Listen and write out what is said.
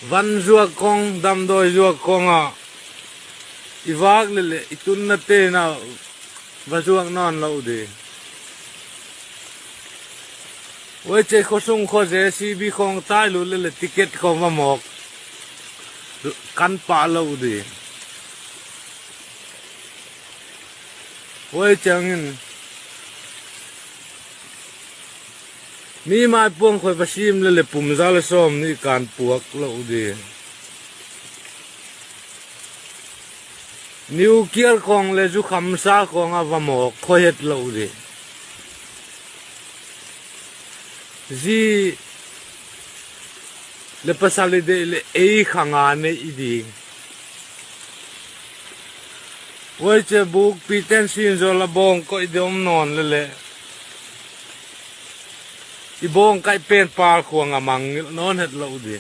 Van ruột con đâm đôi ruột con à ivak lele itun na te na và ruột non lâu đi ôi chơi khó sung khó dễ si bi con tai luôn lele ticket con mà mọc cắn pa lâu đi ôi chẳng mi mai buông khỏi phát sim lele pum ra le som ni can puak lâu đi nuclear con le ju kham sa con a va mo khoet lâu đi gì le pasali de le e khanga ne idi oi che buk piten sin zo la bong ko idom non le i bong kai pen par khuang amang non het lâu đi